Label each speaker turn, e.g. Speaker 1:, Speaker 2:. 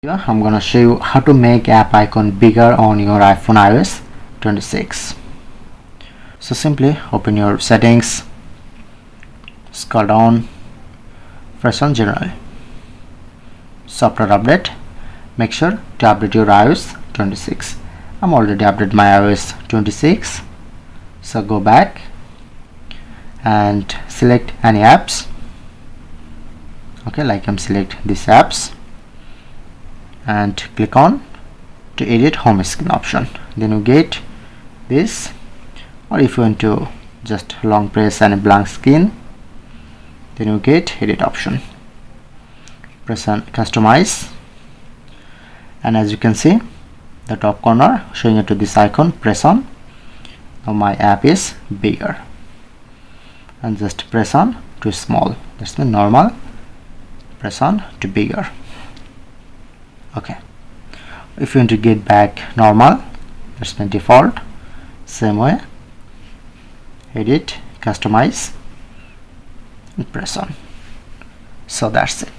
Speaker 1: Here I'm gonna show you how to make app icon bigger on your iPhone iOS 26. So simply open your settings, scroll down, press on general, software update. Make sure to update your iOS 26. I'm already updated my iOS 26, so go back and select any apps. Okay, like I'm select these apps and click on to edit home screen option. Then you get this, or if you want to just long press and a blank screen, then you get edit option. Press on customize, and as you can see the top corner showing it to this icon, press on. Now my app is bigger, and just press on to small, that's the normal, press on to bigger. Okay, if you want to get back normal, that's the default. Same way, edit, customize and press on. So that's it.